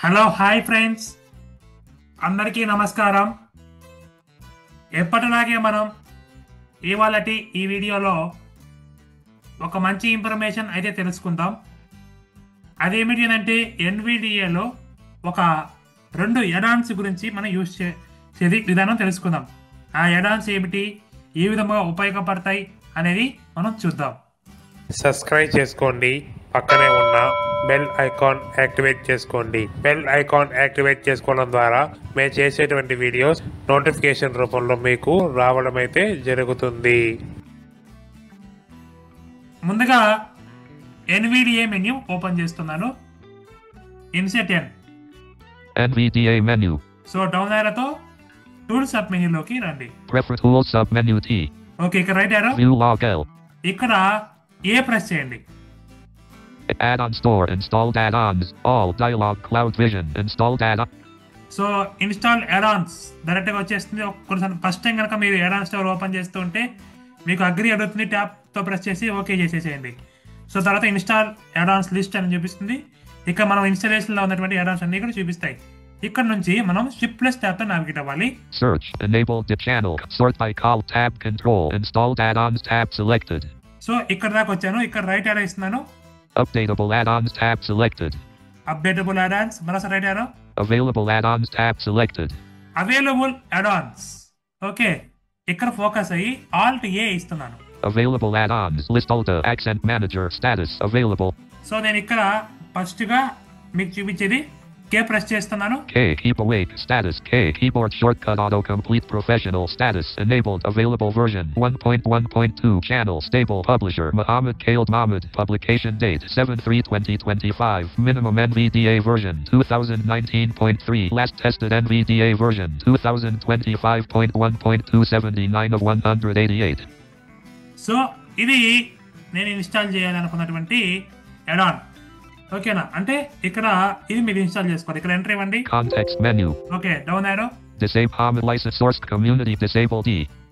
Hello hi friends, అందరికీ నమస్కారం. ఎప్పటిలాగే మనం ఇవాళటి ఈ వీడియోలో ఒక మంచి ఇన్ఫర్మేషన్ అయితే తెలుసుకుందాం. అదేమిటి అంటే ఎన్విడిఏలో ఒక 2 ఎడాన్స్ గురించి మనం యూజ్ చేసే విధానం తెలుసుకుందాం. ఆ ఎడాన్స్ ఏమిటి, ఏ విధంగా ఉపయోగపడతాయి అనేది మనం చూద్దాం. సబ్స్క్రైబ్ చేసుకోండి, పక్కనే ఉన్న బెల్ ఐకాన్ యాక్టివేట్ చేసుకోండి. బెల్ ఐకాన్ యాక్టివేట్ చేసుకోవడం ద్వారా మేము చేసేటువంటి వీడియోస్ నోటిఫికేషన్ రూపంలో మీకు రావడం అయితే జరుగుతుంది. ముందుగా ఎన్విడిఏ మెన్యూ ఓపెన్ చేస్తున్నాను. Insert NVDA menu. So down యారోతో టూల్ సబ్ మెన్యూలోకి రండి. Prefer tool sub menu T. Okay, ఇక్కడ right arrow, View log L. ఇక్కడ ఏ ప్రెస్ చేయండి. Add-on store installed add-ons. All dialog Cloud Vision installed add-on. So install add ons డైరెక్ట్గా వచ్చేస్తుంది. కొన్నిసార్లు first time కనుక మీరు యాడాన్ స్టోర్ ఓపెన్ చేస్తూ ఉంటే మీకు అగ్రి అడుగుతుంది, ట్యాప్తో ప్రెస్ చేసి ఓకే చేసేసేయండి. సో తర్వాత ఇన్స్టాల్ యాడాన్స్ లిస్ట్ అని చూపిస్తుంది. ఇక్కడ మనం ఇన్స్టాలేషన్లో ఉన్నటువంటి యాడాన్స్ అన్ని కూడా చూపిస్తాయి. ఇక్కడ నుంచి మనం షిఫ్ట్ ప్లస్ ట్యాబ్తో నావిగేట్ అవ్వాలి. Search enabled the channel. Sort by call tab control. Installed add-ons tab selected. So ఇక్కడ దాకా వచ్చాను. ఇక్కడ రైట్ యారో ఇస్తున్నాను. Updatable add-ons tab selected. Updatable add ons, మరోసారి right arrow. Available add-ons tab selected. Available add ons. Okay, ఇక్కడ focus అయ్యి alt A ఇస్తున్నాను. Available add-ons. List Alta Accent Manager status available. So నేను ఇక్కడ ఫస్ట్గా మీకు చూపించేది కే ప్రెస్ చేస్తున్నాను. K keep awake status. K keyboard shortcut autocomplete professional status enabled. Available version 1.1.2. Channel stable. Publisher Muhammad Khaled Mahmud. Publication date 7/3/2025. Minimum NVDA version 2019.3. Last tested NVDA version 2025.1.279 of 188. So ఇది నేను install చేయాలనుకున్నటువంటి add-on. ఓకేనా, అంటే ఇక్కడ ఇది మీరు install చేసుకోవాలి. ఇక్కడ enter ఇవ్వండి. Context menu. Okay, down arrow. Disable Hamid license source community disable D.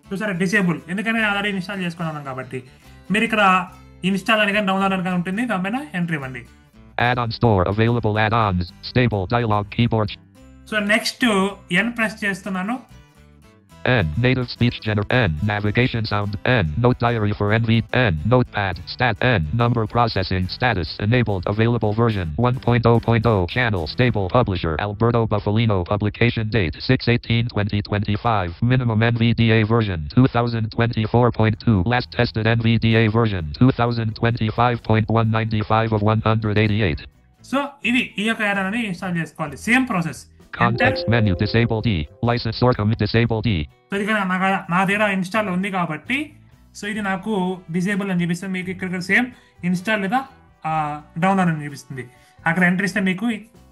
చూసారా, డిసేబుల్. ఎందుకంటే ఆల్రెడీ ఇన్స్టాల్ చేసుకున్నాను కాబట్టి మీరు ఇక్కడ ఇన్స్టాల్ అని కానీ డౌన్లోడ్ అని కానీ ఉంటుంది, దానిపైన ఎంటర్ ఇవ్వండి. Add-on store available add-ons stable dialog keyboard. So next N press చేస్తున్నాను. N native speech N navigation sound N note diary for NV N notepad stat N number processing status enabled. Available version 1.0.0. Channel stable. Publisher Alberto Buffalino. Publication date 6/18/2025. Minimum NVDA version 2024.2. Last tested NVDA version 2025.195 of 188. So ఇది ఈ యొక్క add-on అని install చేసుకోవాలి. Same process. Context menu disable D. License or commit disable D. So ఇది నా దగ్గర install ఉంది కాబట్టి సో ఇది నాకు డిసేబుల్ అని చూపిస్తుంది. మీకు ఇక్కడ సేమ్ ఇన్స్టాల్ లేదా డౌన్లోడ్ అని చూపిస్తుంది. అక్కడ ఎంటర్ ఇస్తే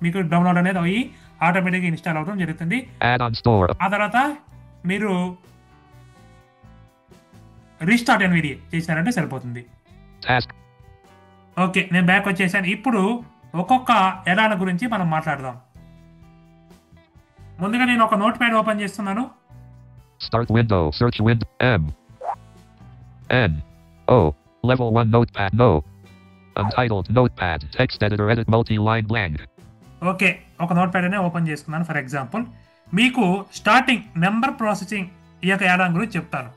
మీకు డౌన్లోడ్ అనేది అయ్యి ఆటోమేటిక్గా ఇన్స్టాల్ అవడం జరుగుతుంది. Add-on store. ఆ తర్వాత మీరు రీస్టార్ట్ ఎన్విడిఏ చేశారంటే సరిపోతుంది. Task. ఓకే, నేను బ్యాక్ వచ్చేసాను. ఇప్పుడు ఒక్కొక్క యాడాన్ గురించి మనం మాట్లాడదాం. ముందుగా నేను ఒక నోట్ ప్యాడ్ ఓపెన్ చేస్తున్నాను. Start window. Search window. M. N. O. Level 1 notepad. No. Untitled notepad. Text editor edit multi-line blank. Okay, ఒక నోట్ ప్యాడ్ అనే ఓపెన్ చేసుకున్నాను. ఫర్ ఎగ్జాంపుల్ మీకు స్టార్టింగ్ నెంబర్ ప్రాసెసింగ్ ఈ యొక్క యాడాన్ గురించి చెప్తాను.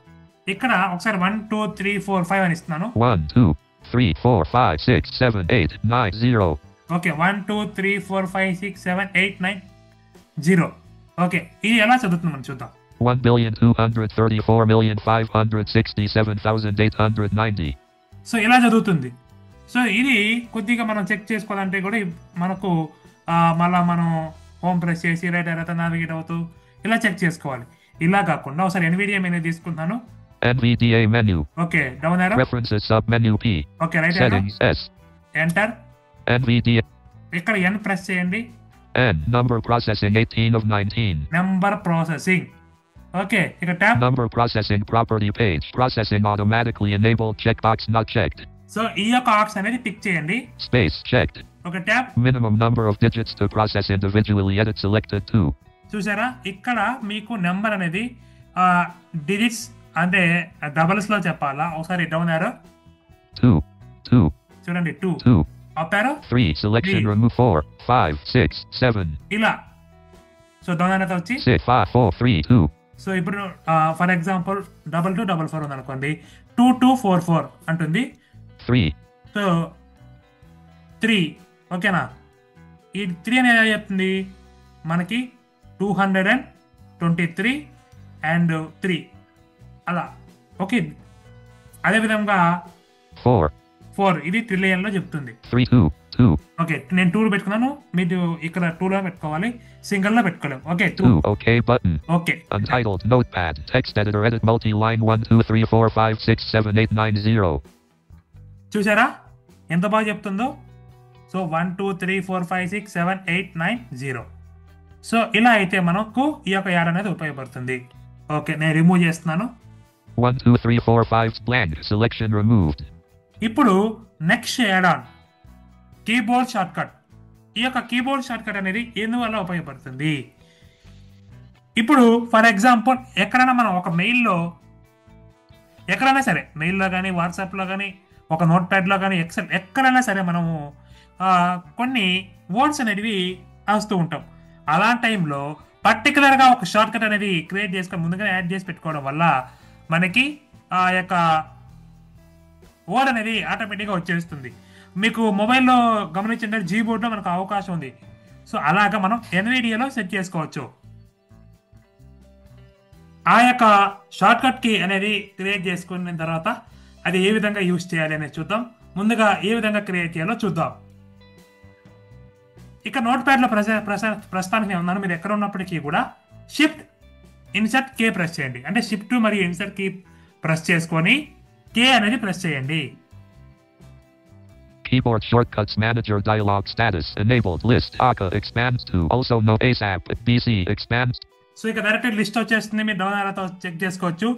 ఇక్కడ ఒకసారి 1 2 3 4 5 అని ఇస్తున్నాను. 1 2 3 4 5 6 7 8 9 0. ఓకే, 1 2 3 4 5 6 7 8 9 0. ఓకే, ఇది ఎలా చదువుతుంది మనం చూద్దాం. 1,234,567,890. సో ఇలా చదువుతుంది. సో ఇది కొద్దిగా మనం చెక్ చేసుకోవాలంటే కూడా మనకు మళ్ళీ మనం హోమ్ ప్రెస్ చేసి రైట్ అయితే నావిగేట్ అవుతూ ఇలా చెక్ చేసుకోవాలి. ఇలా కాకుండా ఒకసారి ఎన్విడిఏ మెనూ తీసుకుంటాను. NVDA menu. Okay, down arrow. Preferences sub menu P. Okay, right arrow. Settings S. Enter. NVDA. ఇక్కడ ఎన్ ప్రెస్ చేయండి. N number processing 18 of 19. Number processing. Okay, ఇక్కడ tab. Number processing property page. Processing automatically enabled checkbox not checked. So ఈ యొక్క aux అనేది tick చేయండి. Space checked. ఒక tab. Minimum number of digits to process individually edit selected 2. చూసారా, ఇక్కడ మీకు number అనేది డిజిట్స్ అంటే డబల్స్ లో చెప్పాలా. ఒకసారి డౌన్ యారో. 2 2. చూడండి 2. Up arrow 3. Selection Three. remove 4, 5, 6, 7, ఇలా. సో దొంగనత వచ్చి 6, 5, 4, 3, 2. సో ఇప్పుడు ఫర్ ఎగ్జాంపుల్ 2244 ఉంది అనుకోండి, 2244 అంటుంది. 3. సో 3 ఓకేనా. ఈ 3 అనేది ఎలా చెప్తుంది మనకి 223 అండ్ 3 అలా. ఓకే, అదేవిధంగా 4, 4 ఇది ట్రిలియన్లో చెప్తుంది. 3, 2, 2, ఓకే, నేను 2 పెట్టుకున్నాను, మీరు ఇక్కడ 2లో పెట్టుకోవాలి, సింగిల్లో పెట్టుకోలేము. Okay 2. 2. OK button. Okay, Untitled Notepad. Text editor edit multi-line 1, 2, 3, 4, 5, 6, 7, 8, 9, 0. చూసారా ఎంత బాగా చెప్తుందో. సో 1 2 3 4 5 6 7 8 9 0. సో ఇలా అయితే మనకు ఈ యొక్క యాడ్ అనేది ఉపయోగపడుతుంది. ఓకే, నేను రిమూవ్ చేస్తున్నాను. 1, 2, 3, 4, 5 blank. Selection removed. ఇప్పుడు next add on keyboard short cut. ఈ యొక్క కీబోర్డ్ షార్ట్ కట్ అనేది ఎందువల్ల ఉపయోగపడుతుంది? ఇప్పుడు ఫర్ ఎగ్జాంపుల్ ఎక్కడైనా మనం ఒక మెయిల్లో ఎక్కడైనా సరే, మెయిల్లో కానీ వాట్సాప్లో కానీ ఒక నోట్ ప్యాడ్లో కానీ ఎక్సెల్ ఎక్కడైనా సరే మనము కొన్ని వర్డ్స్ అనేవి వస్తూ ఉంటాం. అలాంటి టైంలో పర్టికులర్గా ఒక షార్ట్ కట్ అనేది క్రియేట్ చేసుకొని ముందుగానే యాడ్ చేసి పెట్టుకోవడం వల్ల మనకి ఆ యొక్క వర్డ్ అనేది ఆటోమేటిక్గా వచ్చేస్తుంది. మీకు మొబైల్లో గమనించండి, జీబోర్డ్లో మనకు అవకాశం ఉంది. సో అలాగా మనం ఎన్విడియాలో సెట్ చేసుకోవచ్చు. ఆ యొక్క షార్ట్ కట్ కీ అనేది క్రియేట్ చేసుకున్న తర్వాత అది ఏ విధంగా యూజ్ చేయాలి అనేది చూద్దాం. ముందుగా ఏ విధంగా క్రియేట్ చేయాలో చూద్దాం. ఇక నోట్ ప్యాడ్లో ప్రస్తుతానికి నేను ఉన్నాను. మీరు ఎక్కడ ఉన్నప్పటికీ కూడా షిఫ్ట్ ఇన్సర్ట్ కే ప్రెస్ చేయండి. అంటే షిఫ్ట్ మరియు ఇన్సర్ట్ కీ ప్రెస్ చేసుకొని కే అనేది ప్రెస్ చేయండి. Keyboard shortcuts manager dialog status enabled list ACA expands to also no ASAP BC expands. So ఇక డైరెక్ట్ లిస్ట్ వచ్చేస్తుంది. మీరు డౌన్ అలా చెక్ చేసుకోవచ్చు.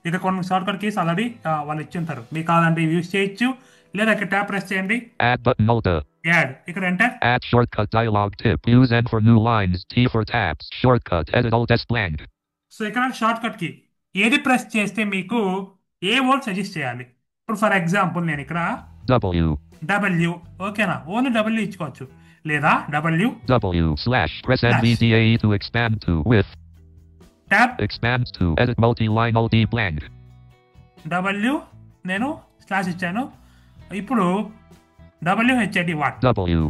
ఇక కొన్ని షార్ట్ కట్ కీస్ ఆల్రెడీ వాళ్ళు ఇచ్చింటారు, మీకు కావాలంటే యూజ్ చేయొచ్చు, లేదా ఇక్కడ ట్యాప్ ప్రెస్ చేయండి. Add button Alt. యాడ్ ఇక్కడ enter. Add shortcut dialog tip. Use N for new lines, T for tabs. Shortcut edit Alt S blank. So ఇక్కడ షార్ట్ కట్ కి ఏది ప్రెస్ చేస్తే మీకు ఏ వర్డ్ సజెస్ట్ చేయాలి. ఇప్పుడు ఫర్ ఎగ్జాంపుల్ నేను ఇక్కడ W. ఓకేనా, ఓన్లీ W ఇచ్చుకోవచ్చు, లేదా W / press NVDAE to expand to with tap expands to edit multi-line Alt D blank. W నేను స్లాష్ ఇచ్చాను. ఇప్పుడు WHAT what W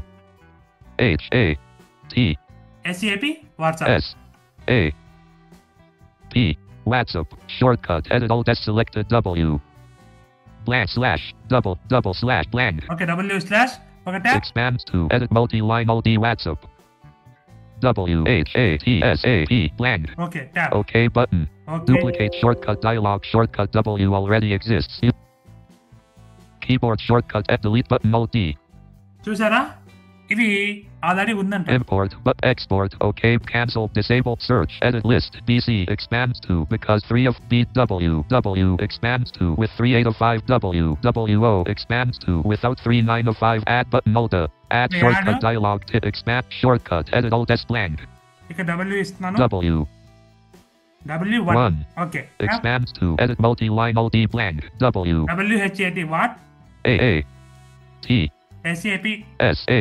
H A T SAP WhatsApp. S A P WhatsApp. Shortcut edit Alt S selected W blank / double / blank. Okay, W slash ఒక tab. Expands to edit multi-line Alt D WhatsApp. WHATSAP blank. Okay, tab. OK button. Okay, Duplicate shortcut dialog. Shortcut W already exists. Keyboard shortcut at delete button Alt D. చూసారా ఇది already ఉందంట. Import but export. OK cancel disable search edit list BC expands to because 3 of B W expands to with 3 8 of 5 W WO expands to without 3 9 of 5 add button Alt. Add Yeah, shortcut no. dialog to expand shortcut edit Alt S blank. ఇక్కడ W ఇస్తున్నాను. W W1. 1 okay, expands to edit multi-line Alt D blank. W WHAT what A T SAP. S A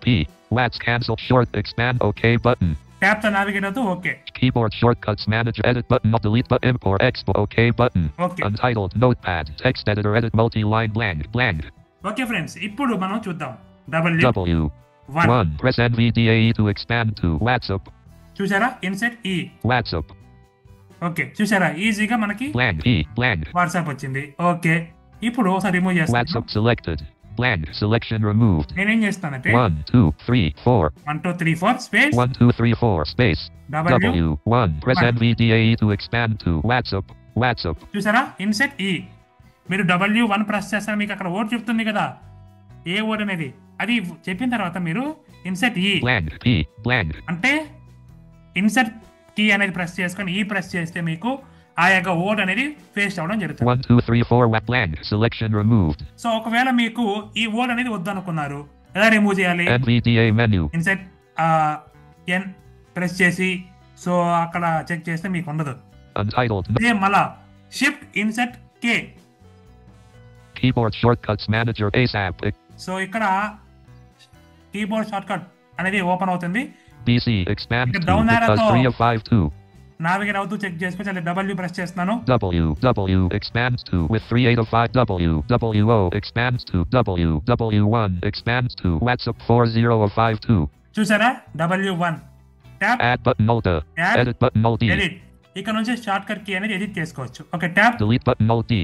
P Wats cancel short expand OK button. Tap తో navigate అవుతూ okay. Keyboard shortcuts manager edit button Alt delete but import export OK button. Okay. Untitled notepad text editor edit multi-line blank. Okay friends, ఇప్పుడు మనం చూద్దాం. W 1 press NVDAE to expand to WhatsApp. చూసారా, INCET ఈ WhatsApp okay, చూసారా ఈజీగా మనకి blank. WhatsApp వచ్చింది. Okay, ఇప్పుడు ఒకసారి రిమూవ్ చేస్తాను. WhatsApp selected blank selection removed. నేనేం చేస్తానంటే 1 2 3 4 1 2 3 4 space 1 2 3 4 space W 1 press One. NVDAE to expand to WhatsApp. చూసారా, ఇన్సెట్ ఈ. మీరు W1 ప్రెస్ చేస్తారు, మీకు అక్కడ వర్డ్ చెప్తుంది కదా ఏ వర్డ్ అనేది. అది చెప్పిన తర్వాత మీరు ఇన్సెట్ ఈ blank. అంటే ఇన్సెట్ కీ అనేది ప్రెస్ చేసుకొని ఈ ప్రెస్ చేస్తే మీకు ఆ యొక్క వర్డ్ అనేది పేస్ట్ అవ్వడం జరుగుతుంది. 1 2 3 4 blank selection removed. సో ఒకవేళ మీకు ఈ వర్డ్ అనేది వద్దనుకున్నారు, ఎలా రిమూవ్ చేయాలి? NVDA menu. Insert N press చేసి సో అక్కడ చెక్ చేస్తే మీకు ఉండదు. Untitled. ఇదే మళ్ళా shift insert K. Keyboard shortcuts manager ASAP. So ఇక్కడ కీబోర్డ్ షార్ట్ కట్ అనేది ఓపెన్ అవుతుంది. BC expands ఇక్కడ to down because arrow 3 of 5 2. Navigate అవుతూ చెక్ చేసుకోవచ్చు. అలా W ప్రెస్ చేస్తున్నాను. W expands to with 3 8 of 5 WO expands to W1 expands to WhatsApp 40 of 5 2. చూసారా W1 tap Add button Alt Add. edit button Alt D. Edit. ఇక్కడ నుంచి short cut key అనేది edit చేసుకోవచ్చు. Okay tap Delete button Alt D.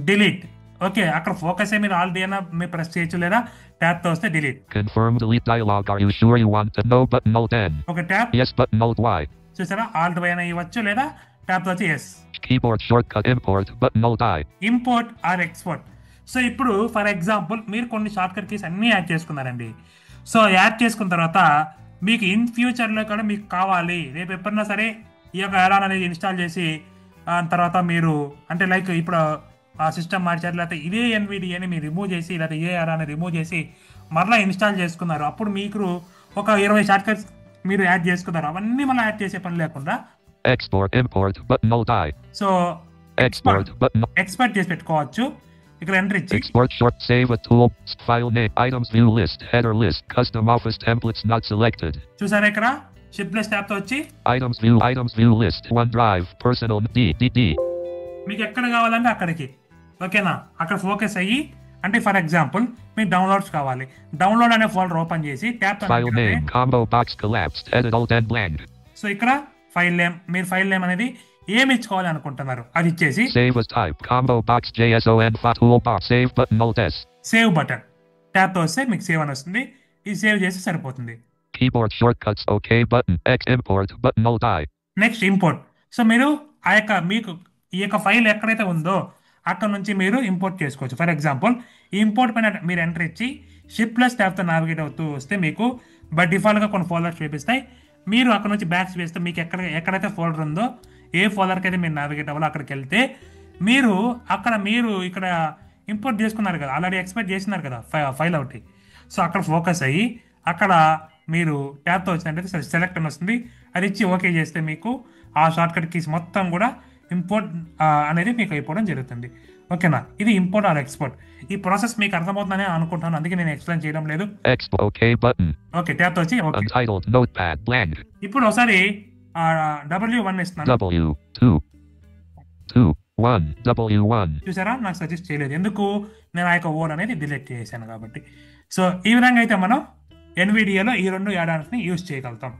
Delete. Okay అక్కడ focus మీరు all D అయినా మీరు press చేయొచ్చు లేదా ట్యాప్ తో వస్తే delete. Confirm delete dialog. Are you sure you want to know button Alt N? Okay tab Yes button Alt Y. చూసారా Alt Y అయినా ఇవ్వచ్చు లేదా ట్యాప్ తో వచ్చి yes. Keyboard shortcut import button Alt I. Import or export. So ఇప్పుడు for example మీరు కొన్ని shortcut keys అన్నీ యాడ్ చేసుకున్నారండి. సో యాడ్ చేసుకున్న తర్వాత మీకు ఇన్ ఫ్యూచర్లో కూడా మీకు కావాలి, రేపు ఎప్పుడన్నా సరే ఈ యొక్క ఎరాన్ అనేది ఇన్స్టాల్ చేసి తర్వాత మీరు అంటే లైక్ ఇప్పుడు ఆ సిస్టమ్ మార్చారు, లేకపోతే ఇదే ఎన్విడిఏని మీరు రిమూవ్ చేసి లేకపోతే ఏ ఎరాన్ని రిమూవ్ చేసి మరలా ఇన్స్టాల్ చేసుకున్నారు. అప్పుడు మీకు ఒక 20 షార్ట్ కట్స్ మీరు యాడ్ చేసుకున్నారు. అవన్నీ మళ్ళీ యాడ్ చేసే పని లేకుండా Export import button Alt I. So Export button. Expert చేసి పెట్టుకోవచ్చు. ఇక్కడ ఎంటర్ ఇచ్చి Export short save a tool file name items view list header list custom office templates not selected. చూసారా ఇక్కడ షిఫ్ట్ ప్లస్ ట్యాప్ తో వచ్చి items view list OneDrive personal D. మీకు ఎక్కడ కావాలంటే అక్కడికి. ఓకేనా అక్కడ ఫోకస్ అయ్యి అంటే ఫర్ ఎగ్జాంపుల్ మీకు డౌన్లోడ్స్ కావాలి, డౌన్లోడ్ అనే ఫోల్డర్ ఓపెన్ చేసి tap file name combo box collapsed edit alt and blank. So ఇక్కడ ఫైల్ నేమ్ మీరు ఫైల్ నేమ్ అనేది ఏమి ఇచ్చుకోవాలి అనుకుంటున్నారు అది ఇచ్చేసి save as type combo box JSON toolbar save button alt S. Save button tap తో వస్తే మీకు సేవ్ అని వస్తుంది. ఇది సేవ్ చేసి సరిపోతుంది. Keyboard shortcuts OK button X import button alt I. Next import. So మీరు ఆ యొక్క మీకు ఈ యొక్క ఫైల్ ఎక్కడైతే ఉందో అక్కడ నుంచి మీరు ఇంపోర్ట్ చేసుకోవచ్చు. ఫర్ ఎగ్జాంపుల్ ఈ ఇంపోర్ట్ పైన మీరు ఎంటర్ ఇచ్చి షిఫ్ట్ ప్లస్ ట్యాప్తో నావిగేట్ అవుతూ వస్తే మీకు బై డిఫాల్ట్గా కొన్ని ఫోల్డర్స్ చూపిస్తాయి. మీరు అక్కడ నుంచి బ్యాక్స్ వేస్తే మీకు ఎక్కడైతే ఫోల్డర్ ఉందో ఏ ఫోల్డర్కి అయితే మీరు నావిగేట్ అవ్వాలో అక్కడికి వెళ్తే మీరు ఇక్కడ ఇంపోర్ట్ చేసుకున్నారు కదా, ఆల్రెడీ ఎక్స్పెక్ట్ చేసినారు కదా ఫైల్ ఒకటి. సో అక్కడ ఫోకస్ అయ్యి అక్కడ మీరు ట్యాప్తో వచ్చినట్టయితే సెలెక్ట్ అని వస్తుంది. అది ఇచ్చి ఓకే చేస్తే మీకు ఆ షార్ట్ కట్ కీస్ మొత్తం కూడా ఇంపోర్ట్ అనేది మీకు అయిపోవడం జరుగుతుంది. ఓకేనా ఇది ఇంపోర్ట్ ఆర్ ఎక్స్పోర్ట్. ఈ ప్రాసెస్ మీకు అర్థమవుతుందని అనుకుంటున్నాను, అందుకే నేను ఎక్స్ప్లెయిన్ చేయడం లేదు. OK button. ఓకే ట్యాప్ వచ్చి ఓకే. Untitled notepad blank. ఇప్పుడు ఒకసారి W1 ఇస్తున్నాను. W1 చూసారా నాకు సజెస్ట్ చేయలేదు, ఎందుకు నేను ఆ యొక్క వర్డ్ అనేది డిలీట్ చేశాను కాబట్టి. సో ఈ విధంగా అయితే మనం ఎన్విడిఏలో ఈ రెండు యాడాన్స్ని యూజ్ చేయగలుగుతాం.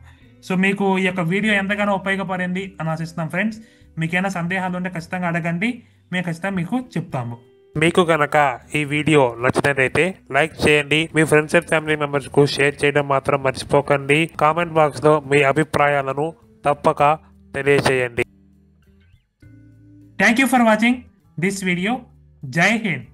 సో మీకు ఈ యొక్క వీడియో ఎంతగానో ఉపయోగపడింది అని ఆశిస్తున్నాం ఫ్రెండ్స్. మీకేమైనా సందేహాలు ఉంటే ఖచ్చితంగా అడగండి, మేము ఖచ్చితంగా మీకు చెప్తాము. మీకు కనుక ఈ వీడియో నచ్చినట్లయితే లైక్ చేయండి, మీ ఫ్రెండ్స్ అండ్ ఫ్యామిలీ మెంబర్స్ కు షేర్ చేయడం మాత్రం మర్చిపోకండి. కామెంట్ బాక్స్ లో మీ అభిప్రాయాలను తప్పక తెలియజేయండి. Thank you for watching this video. జై హింద్.